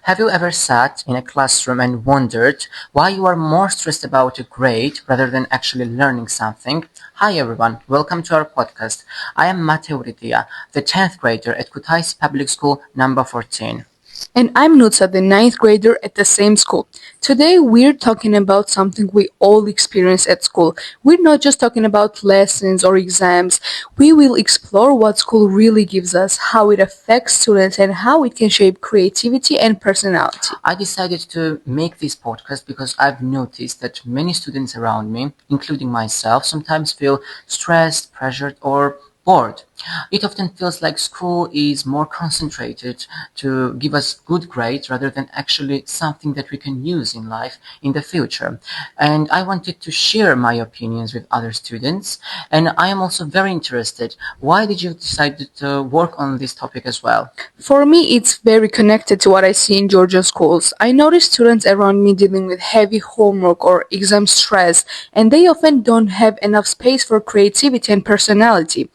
Have you ever sat in a classroom and wondered why you are more stressed about a grade rather than actually learning something? Hi everyone, welcome to our podcast. I am Mათე, the 10th grader at Kutaisi Public School N14. And I'm Nutsa, the 9th grader at the same school. Today we're talking about something we all experience at school. We're not just talking about lessons or exams. We will explore what school really gives us, how it affects students, and how it can shape creativity and personality. I decided to make this podcast because I've noticed that many students around me, including myself, sometimes feel stressed, pressured, or bored. It often feels like school is more concentrated to give us good grades rather than actually something that we can use in life in the future. And I wanted to share my opinions with other students. And I am also very interested. Why did you decide to work on this topic as well? For me, it's very connected to what I see in Georgian schools. I notice students around me dealing with heavy homework or exam stress, and they often don't have enough space for creativity and personality.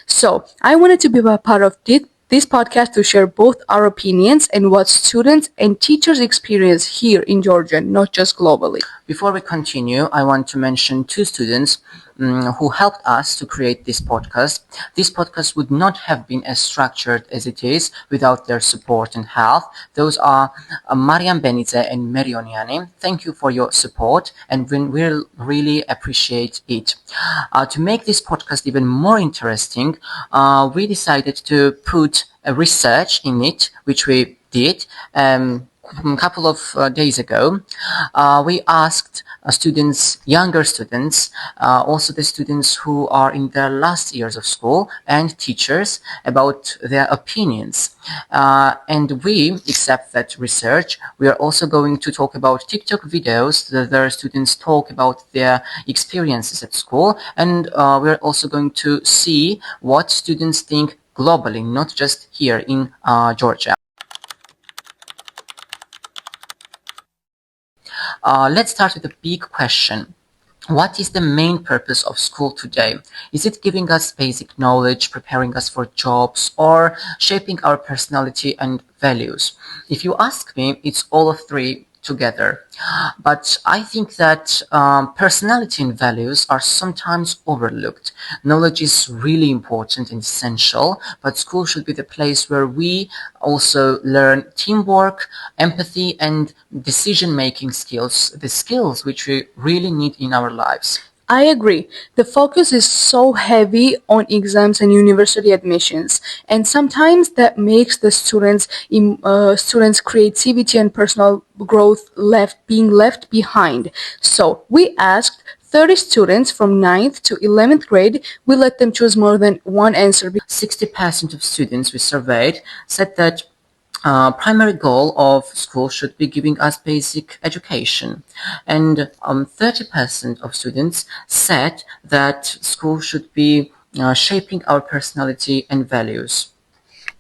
So, I wanted to be a part of this podcast to share both our opinions and what students and teachers experience here in Georgia, not just globally. Before we continue, I want to mention two students who helped us to create this podcast. This podcast would not have been as structured as it is without their support and help. Those are Mariam Benidze and Merioniani. Thank you for your support, and we'll really appreciate it. To make this podcast even more interesting, we decided to put a research in it, which we did a couple of days ago. We asked younger students, also the students who are in their last years of school, and teachers about their opinions. And we accept that research. We are also going to talk about Tik Tok videos that their students talk about their experiences at school. And we're also going to see what students think globally, not just here in Georgia. Let's start with a big question. What is the main purpose of school today? Is it giving us basic knowledge, preparing us for jobs, or shaping our personality and values? If you ask me, it's all of three together. But I think that personality and values are sometimes overlooked. Knowledge is really important and essential, but school should be the place where we also learn teamwork, empathy, and decision-making skills, the skills which we really need in our lives. I agree. The focus is so heavy on exams and university admissions, and sometimes that makes the students' creativity and personal growth being left behind. So we asked 30 students from 9th to 11th grade. We let them choose more than one answer. 60% of students we surveyed said that primary goal of school should be giving us basic education, and 30% of students said that school should be shaping our personality and values.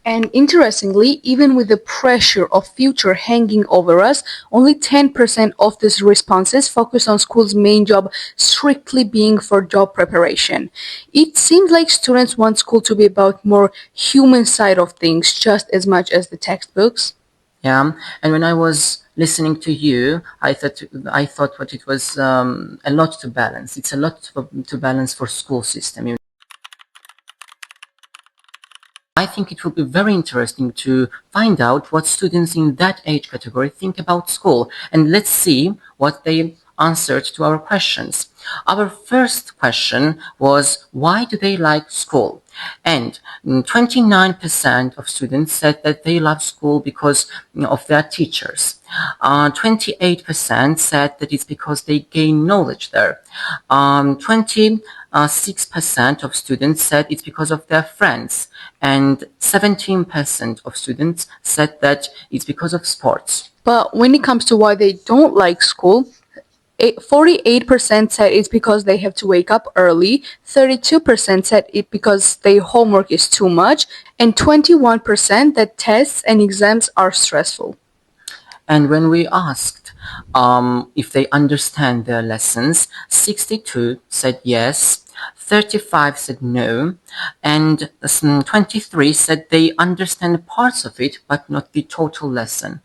And interestingly, even with the pressure of future hanging over us, only 10% of these responses focus on school's main job strictly being for job preparation. It seems like students want school to be about more human side of things just as much as the textbooks. Yeah, and when I was listening to you, I thought what it was a lot to balance. It's a lot to balance for school system. I think it will be very interesting to find out what students in that age category think about school, and let's see what they answered to our questions. Our first question was, why do they like school? And 29% of students said that they love school because of their teachers. 28% said that it's because they gain knowledge there. 26% of students said it's because of their friends. And 17% of students said that it's because of sports. But when it comes to why they don't like school, 48% said it's because they have to wake up early, 32% said it because their homework is too much, and 21% that tests and exams are stressful. And when we asked if they understand their lessons, 62 said yes, 35 said no, and 23 said they understand parts of it but not the total lesson.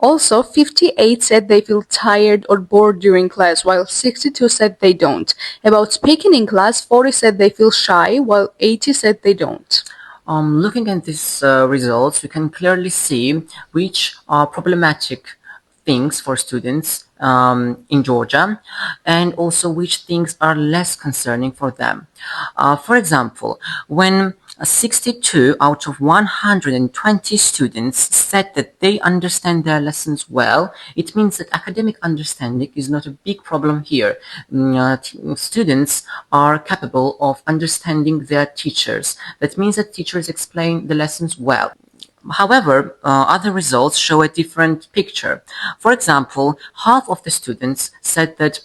Also, 58 said they feel tired or bored during class, while 62 said they don't. About speaking in class, 40 said they feel shy, while 80 said they don't. Looking at these results, we can clearly see which are problematic things for students in Georgia, and also which things are less concerning for them. For example, when 62 out of 120 students said that they understand their lessons well, it means that academic understanding is not a big problem here. Students are capable of understanding their teachers. That means that teachers explain the lessons well. However, other results show a different picture. For example, half of the students said that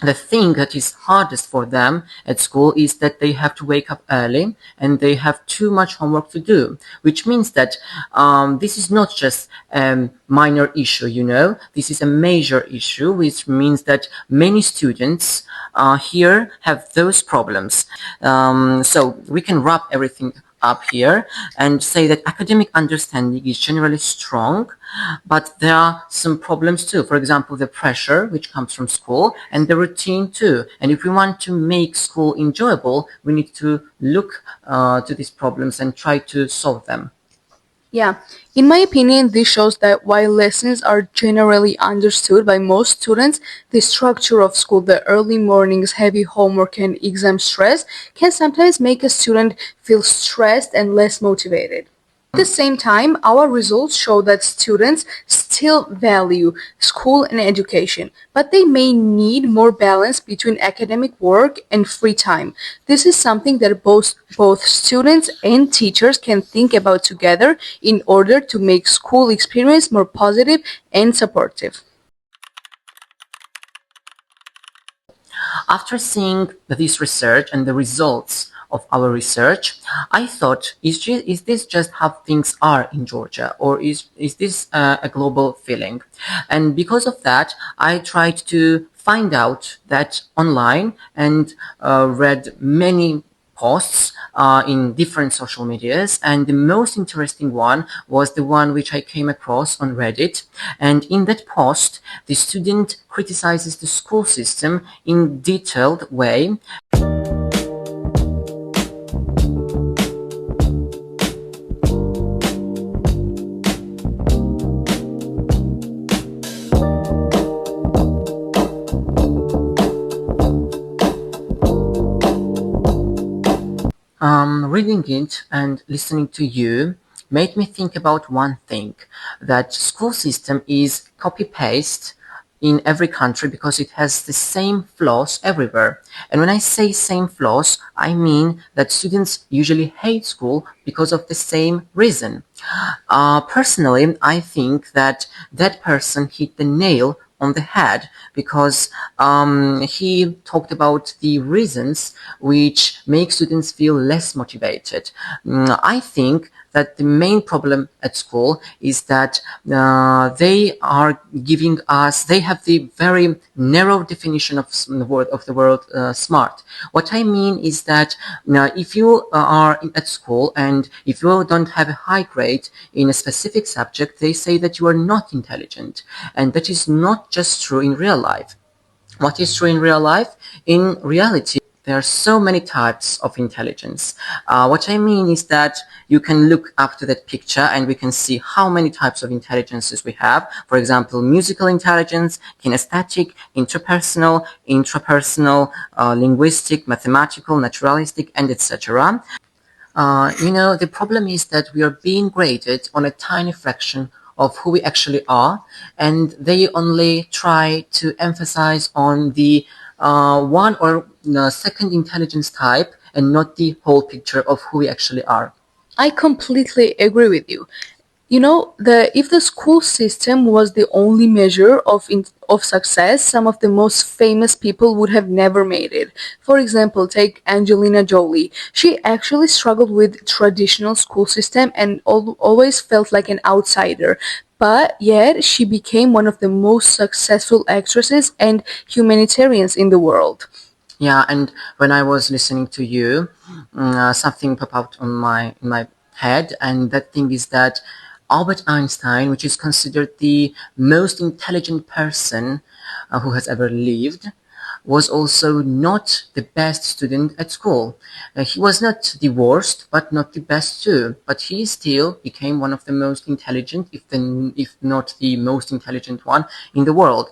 the thing that is hardest for them at school is that they have to wake up early and they have too much homework to do, which means that this is not just a minor issue, this is a major issue, which means that many students here have those problems. So we can wrap everything up here and say that academic understanding is generally strong, but there are some problems too. For example, the pressure which comes from school and the routine too. And if we want to make school enjoyable, we need to look to these problems and try to solve them. Yeah, in my opinion, this shows that while lessons are generally understood by most students, the structure of school, the early mornings, heavy homework, and exam stress can sometimes make a student feel stressed and less motivated. At the same time, our results show that students still value school and education, but they may need more balance between academic work and free time. This is something that both students and teachers can think about together in order to make school experience more positive and supportive. After seeing this research and the results of our research, I thought, is this just how things are in Georgia, or is this a global feeling? And because of that, I tried to find out that online and read many posts in different social medias, and the most interesting one was the one which I came across on Reddit. And in that post, the student criticizes the school system in detailed way. Reading it and listening to you made me think about one thing, that school system is copy-paste in every country because it has the same flaws everywhere. And when I say same flaws, I mean that students usually hate school because of the same reason. Personally, I think that person hit the nail on the head, because he talked about the reasons which make students feel less motivated. I think that the main problem at school is that they have the very narrow definition of the word smart. What I mean is that if you are at school and if you don't have a high grade in a specific subject, they say that you are not intelligent. And that is not just true in real life. What is true in real life? In reality, there are so many types of intelligence. What I mean is that you can look up to that picture and we can see how many types of intelligences we have. For example, musical intelligence, kinesthetic, interpersonal, intrapersonal, linguistic, mathematical, naturalistic, and etc. The problem is that we are being graded on a tiny fraction of who we actually are, and they only try to emphasize on the one or second intelligence type and not the whole picture of who we actually are. I completely agree with you. If the school system was the only measure of success, some of the most famous people would have never made it. For example, take Angelina Jolie. She actually struggled with traditional school system and always felt like an outsider. But yet, she became one of the most successful actresses and humanitarians in the world. Yeah, and when I was listening to you, something popped out in my head, and that thing is that Albert Einstein, which is considered the most intelligent person who has ever lived, was also not the best student at school. He was not the worst, but not the best too. But he still became one of the most intelligent, if not the most intelligent one in the world.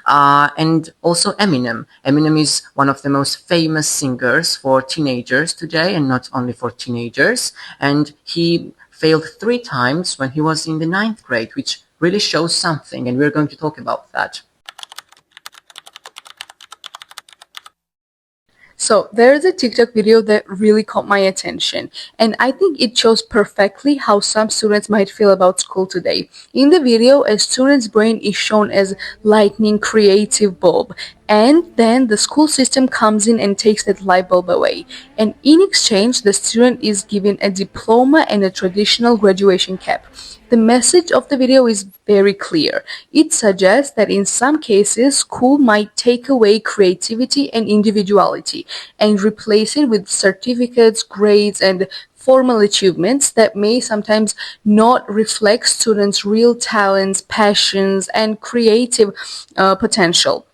And also Eminem. Eminem is one of the most famous singers for teenagers today, and not only for teenagers. And he failed 3 times when he was in the 9th grade, which really shows something, and we're going to talk about that. So there is a TikTok video that really caught my attention, and I think it shows perfectly how some students might feel about school today. In the video, a student's brain is shown as lightning creative bulb, and then the school system comes in and takes that light bulb away. And in exchange, the student is given a diploma and a traditional graduation cap. The message of the video is very clear. It suggests that in some cases, school might take away creativity and individuality and replace it with certificates, grades, and formal achievements that may sometimes not reflect students' real talents, passions, and creative potential.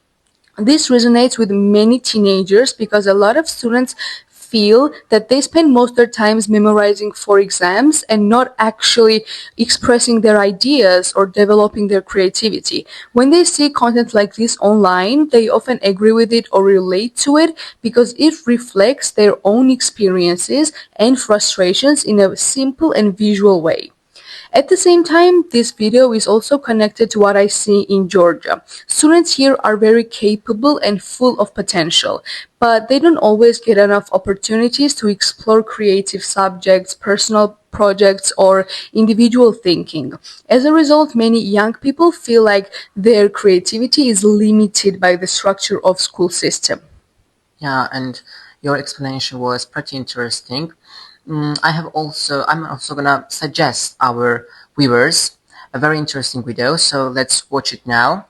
This resonates with many teenagers because a lot of students feel that they spend most of their times memorizing for exams and not actually expressing their ideas or developing their creativity. When they see content like this online, they often agree with it or relate to it because it reflects their own experiences and frustrations in a simple and visual way. At the same time, this video is also connected to what I see in Georgia. Students here are very capable and full of potential, but they don't always get enough opportunities to explore creative subjects, personal projects, or individual thinking. As a result, many young people feel like their creativity is limited by the structure of school system. Yeah, and your explanation was pretty interesting. I'm also gonna suggest our viewers a very interesting video, so let's watch it now.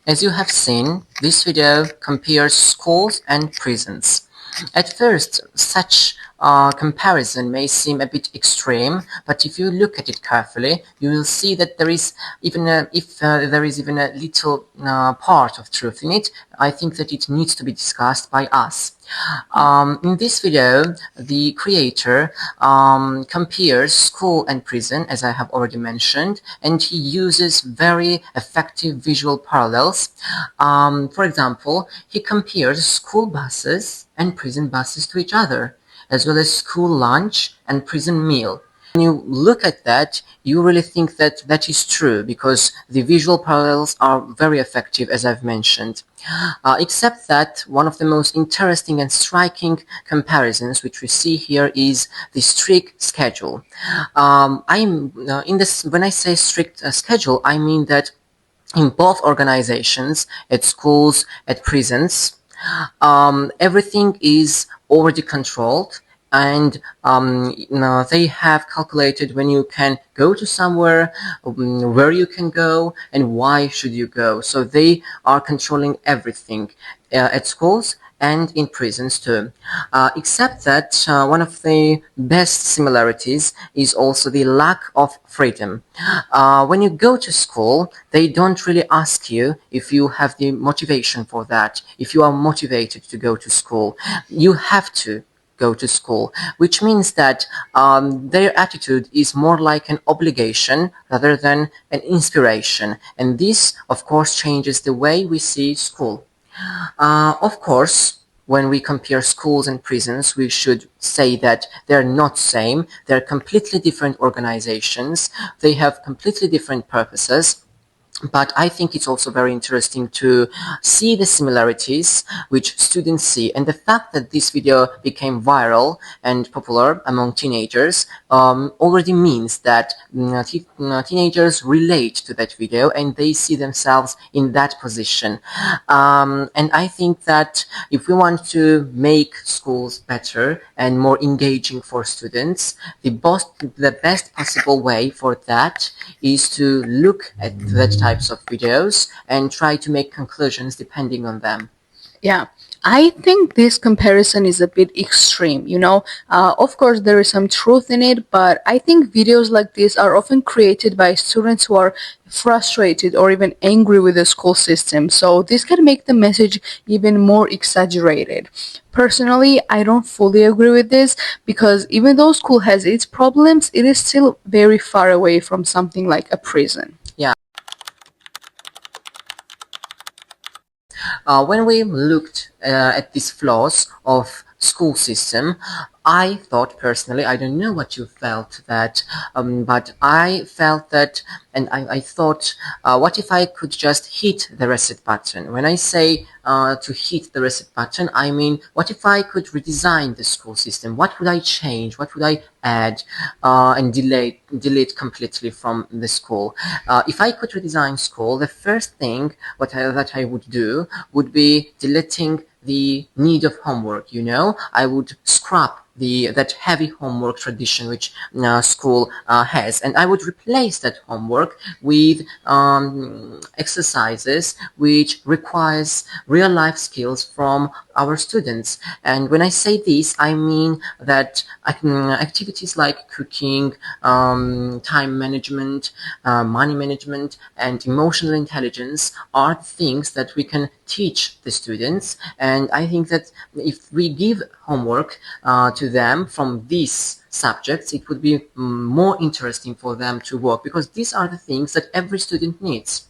As you have seen, this video compares schools and prisons. At first, such comparison may seem a bit extreme, but if you look at it carefully, you will see that there is even a little part of truth in it. I think that it needs to be discussed by us. In this video, the creator compares school and prison, as I have already mentioned, and he uses very effective visual parallels. For example, he compares school buses and prison buses to each other, as well as school lunch and prison meal. When you look at that, you really think that that is true because the visual parallels are very effective, as I've mentioned. Except that one of the most interesting and striking comparisons which we see here is the strict schedule. When I say strict schedule, I mean that in both organizations, at schools, at prisons, everything is already controlled, and they have calculated when you can go to somewhere, where you can go, and why should you go. So they are controlling everything at schools and in prisons too. Except that one of the best similarities is also the lack of freedom. When you go to school, they don't really ask you if you have the motivation for that, if you are motivated to go to school. You have to go to school, which means that their attitude is more like an obligation rather than an inspiration. And this, of course, changes the way we see school. Of course, when we compare schools and prisons, we should say that they're not same. They're completely different organizations. They have completely different purposes. But I think it's also very interesting to see the similarities which students see, and the fact that this video became viral and popular among teenagers already means that teenagers relate to that video and they see themselves in that position. And I think that if we want to make schools better and more engaging for students, the best possible way for that is to look at that types of videos and try to make conclusions depending on them. Yeah, I think this comparison is a bit extreme, Of course, there is some truth in it, but I think videos like this are often created by students who are frustrated or even angry with the school system. So this can make the message even more exaggerated. Personally, I don't fully agree with this because even though school has its problems, it is still very far away from something like a prison. Yeah. When we looked at these flaws of school system, I thought personally, I don't know what you felt that, but I felt that, and I thought, what if I could just hit the reset button? When I say to hit the reset button, I mean, what if I could redesign the school system? What would I change? What would I add and delete completely from the school? If I could redesign school, the first thing that I would do would be deleting the need of homework. I would scrap that heavy homework tradition which school has, and I would replace that homework with exercises which requires real life skills from our students. And when I say this, I mean that activities like cooking, time management, money management, and emotional intelligence are things that we can teach the students. And I think that if we give homework to them from these subjects, it would be more interesting for them to work, because these are the things that every student needs.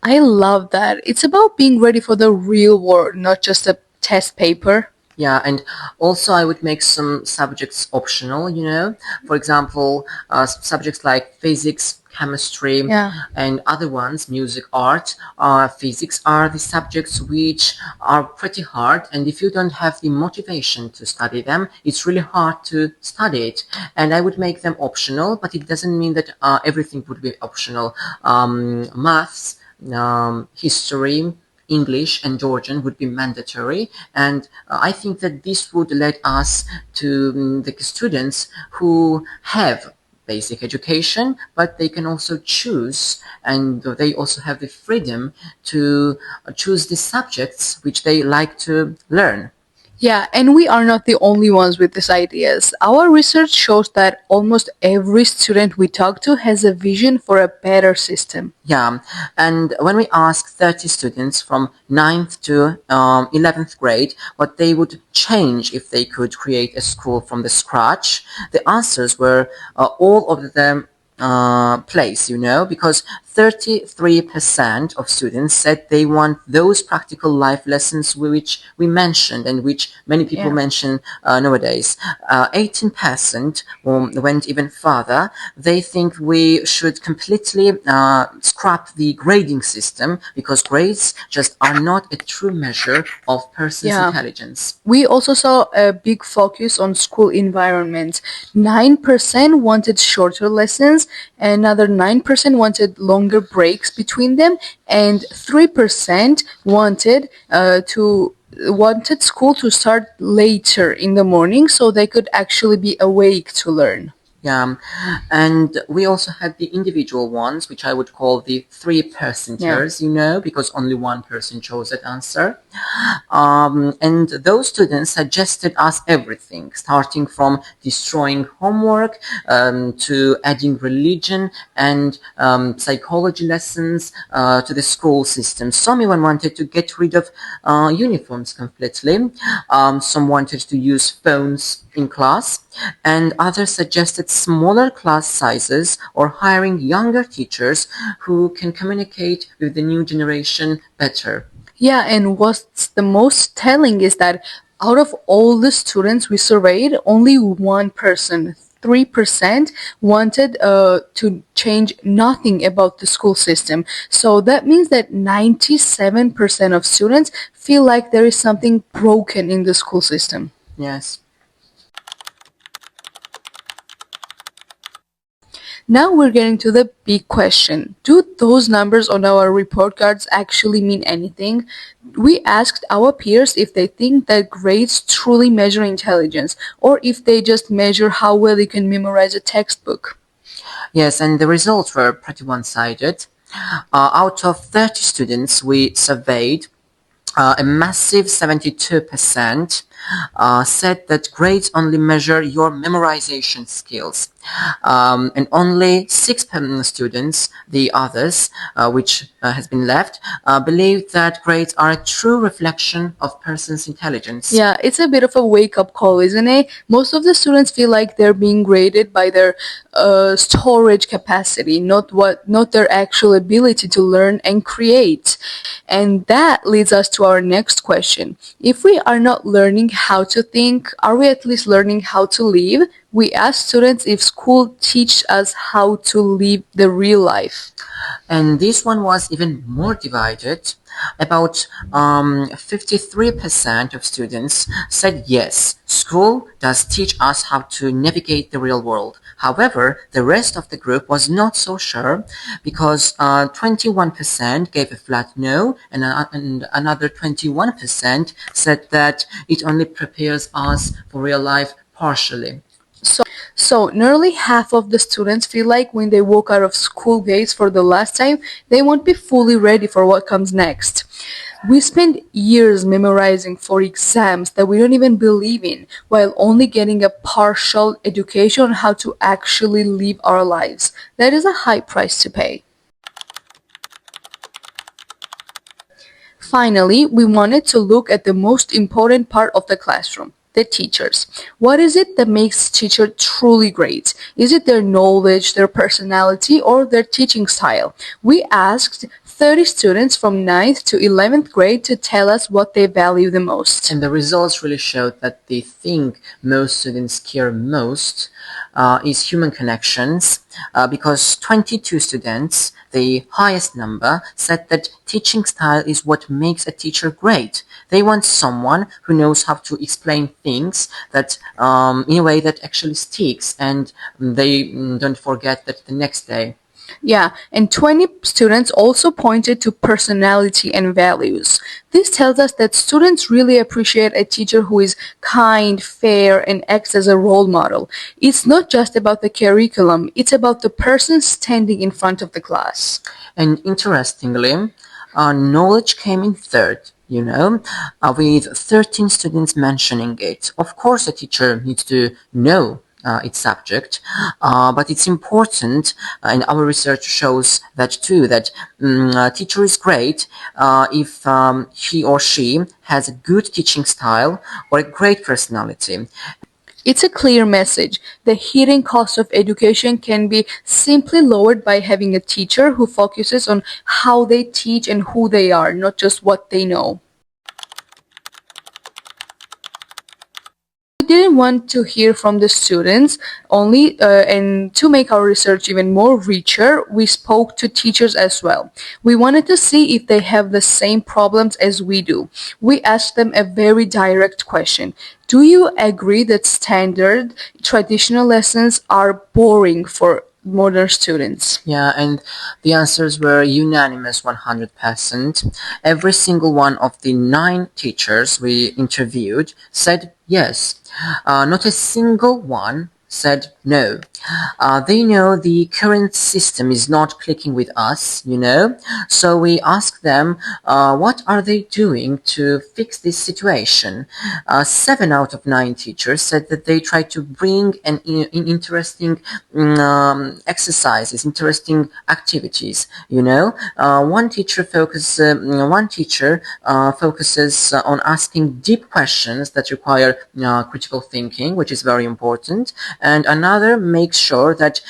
I love that. It's about being ready for the real world, not just a test paper. Yeah, and also I would make some subjects optional, For example, subjects like physics, chemistry, and other ones, music, art, physics, are the subjects which are pretty hard, and if you don't have the motivation to study them, it's really hard to study it. And I would make them optional, but it doesn't mean that everything would be optional. Maths, history, English and Georgian would be mandatory, and I think that this would let us to the students who have basic education, but they can also choose, and they also have the freedom to choose the subjects which they like to learn. Yeah, and we are not the only ones with these ideas. Our research shows that almost every student we talk to has a vision for a better system. Yeah, and when we asked 30 students from 9th to 11th grade what they would change if they could create a school from the scratch, the answers were all of them place, because 33% of students said they want those practical life lessons which we mentioned and which many people mention nowadays. 18% went even further. They think we should completely scrap the grading system, because grades just are not a true measure of person's intelligence. We also saw a big focus on school environment. 9% wanted shorter lessons, another 9% wanted longer breaks between them, and 3% wanted school to start later in the morning so they could actually be awake to learn. Yeah, and we also had the individual ones, which I would call the 3%ers, because only one person chose that answer. And those students suggested us everything, starting from destroying homework to adding religion and psychology lessons to the school system. Some even wanted to get rid of uniforms completely. Some wanted to use phones in class, and others suggested smaller class sizes or hiring younger teachers who can communicate with the new generation better. Yeah, and what's the most telling is that out of all the students we surveyed, only one person, 3% wanted to change nothing about the school system. So that means that 97% of students feel like there is something broken in the school system. Yes. Now we're getting to the big question. Do those numbers on our report cards actually mean anything? We asked our peers if they think that grades truly measure intelligence, or if they just measure how well you can memorize a textbook. Yes, and the results were pretty one-sided. Out of 30 students we surveyed, a massive 72% said that grades only measure your memorization skills. And only 6 students, the others, which has been left, believe that grades are a true reflection of person's intelligence. Yeah, it's a bit of a wake-up call, isn't it? Most of the students feel like they're being graded by their storage capacity, not their actual ability to learn and create. And that leads us to our next question. If we are not learning how to think, are we at least learning how to live? We asked students if school teaches us how to live the real life. And this one was even more divided. About 53% of students said yes, school does teach us how to navigate the real world. However, the rest of the group was not so sure, because 21% gave a flat no, and another 21% said that it only prepares us for real life partially. So nearly half of the students feel like when they walk out of school gates for the last time, they won't be fully ready for what comes next. We spend years memorizing for exams that we don't even believe in, while only getting a partial education on how to actually live our lives. That is a high price to pay. Finally, we wanted to look at the most important part of the classroom, the teachers. What is it that makes teacher truly great? Is it their knowledge, their personality, or their teaching style? We asked 30 students from 9th to 11th grade to tell us what they value the most. And the results really showed that the thing most students care most is human connections, because 22 students, the highest number, said that teaching style is what makes a teacher great. They want someone who knows how to explain things that in a way that actually sticks, and they don't forget that the next day. Yeah, and 20 students also pointed to personality and values. This tells us that students really appreciate a teacher who is kind, fair, and acts as a role model. It's not just about the curriculum, it's about the person standing in front of the class. And interestingly, knowledge came in third. With 13 students mentioning it. Of course, a teacher needs to know its subject, but it's important, and our research shows that too, that teacher is great if he or she has a good teaching style or a great personality. It's a clear message. The hidden cost of education can be simply lowered by having a teacher who focuses on how they teach and who they are, not just what they know. We didn't want to hear from the students only, and to make our research even more richer, we spoke to teachers as well. We wanted to see if they have the same problems as we do. We asked them a very direct question. Do you agree that standard traditional lessons are boring for modern students? Yeah, and the answers were unanimous 100%. Every single one of the 9 teachers we interviewed said yes. Not a single one said no. They know the current system is not clicking with us, so we asked them what are they doing to fix this situation. 7 out of 9 teachers said that they try to bring in interesting exercises, interesting activities. One teacher focuses on asking deep questions that require critical thinking, which is very important, and another makes sure that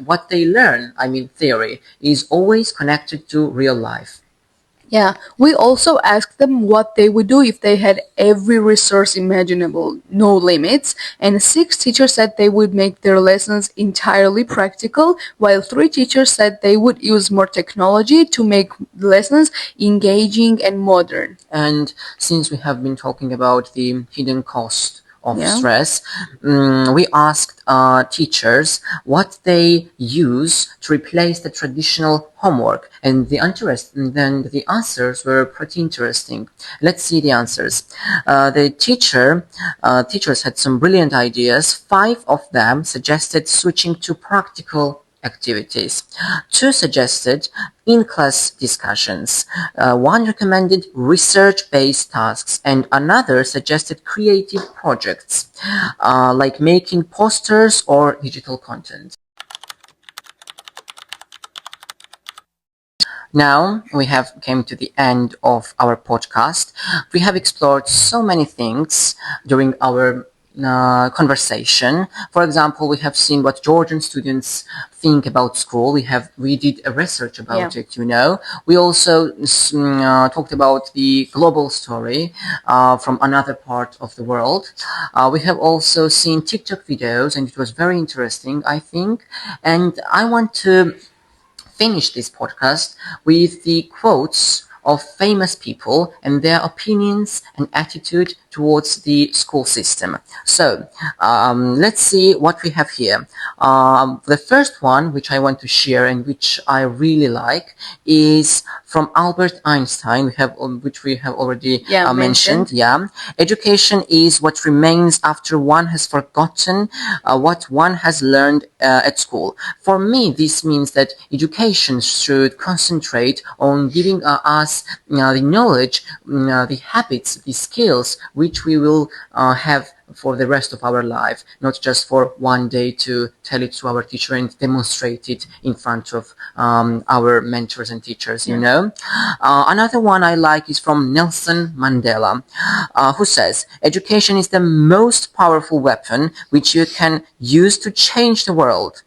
what they learn, theory, is always connected to real life. Yeah, we also asked them what they would do if they had every resource imaginable, no limits, and 6 teachers said they would make their lessons entirely practical, while 3 teachers said they would use more technology to make lessons engaging and modern. And since we have been talking about the hidden cost of stress, we asked teachers what they use to replace the traditional homework, and the answers were pretty interesting. Let's see the answers. Teachers had some brilliant ideas. 5 of them suggested switching to practical activities. 2 suggested in-class discussions. 1 recommended research-based tasks, and another suggested creative projects, like making posters or digital content. Now we have came to the end of our podcast. We have explored so many things during our conversation. For example, we have seen what Georgian students think about school. We did a research about it, We also talked about the global story from another part of the world. We have also seen TikTok videos, and it was very interesting, I think. And I want to finish this podcast with the quotes of famous people and their opinions and attitude towards the school system. So let's see what we have here. The first one, which I want to share and which I really like, is from Albert Einstein, which we have already mentioned. Education is what remains after one has forgotten what one has learned at school. For me, this means that education should concentrate on giving us the knowledge, the habits, the skills which we will have for the rest of our life, not just for one day to tell it to our teacher and demonstrate it in front of our mentors and teachers, Another one I like is from Nelson Mandela, who says, education is the most powerful weapon which you can use to change the world.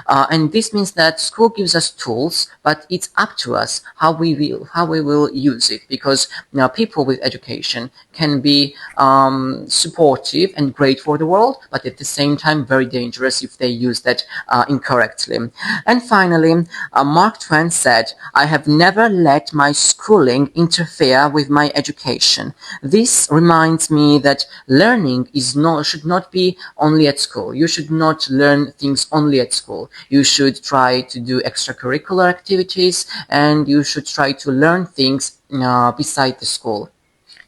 And this means that school gives us tools, but it's up to us how we will use it, because people with education can be supportive and great for the world, but at the same time very dangerous if they use that incorrectly. And finally, Mark Twain said, I have never let my schooling interfere with my education. This reminds me that learning should not be only at school. You should not learn things only at school. You should try to do extracurricular activities, and you should try to learn things beside the school.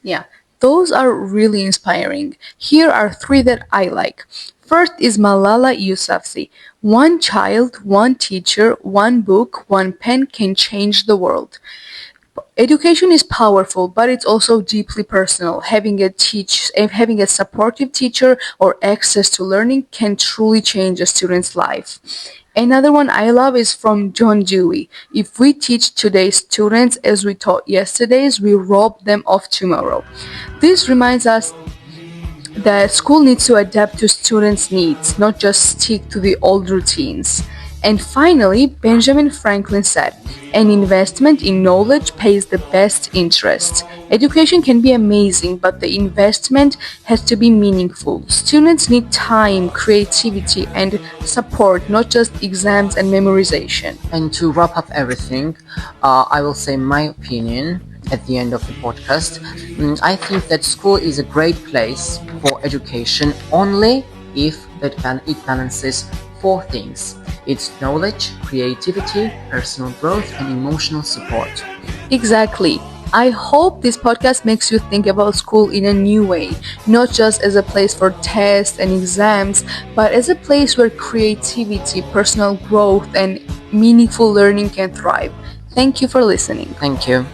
Yeah. Those are really inspiring. Here are 3 that I like. First is Malala Yousafzai. 1 child, 1 teacher, 1 book, 1 pen can change the world. Education is powerful, but it's also deeply personal. Having a supportive teacher or access to learning can truly change a student's life. Another one I love is from John Dewey. If we teach today's students as we taught yesterday's, we rob them of tomorrow. This reminds us that school needs to adapt to students' needs, not just stick to the old routines. And finally, Benjamin Franklin said, an investment in knowledge pays the best interest. Education can be amazing, but the investment has to be meaningful. Students need time, creativity, and support, not just exams and memorization. And to wrap up everything, I will say my opinion at the end of the podcast. I think that school is a great place for education only if it balances 4 things. It's knowledge, creativity, personal growth, and emotional support. Exactly. I hope this podcast makes you think about school in a new way, not just as a place for tests and exams, but as a place where creativity, personal growth, and meaningful learning can thrive. Thank you for listening. Thank you.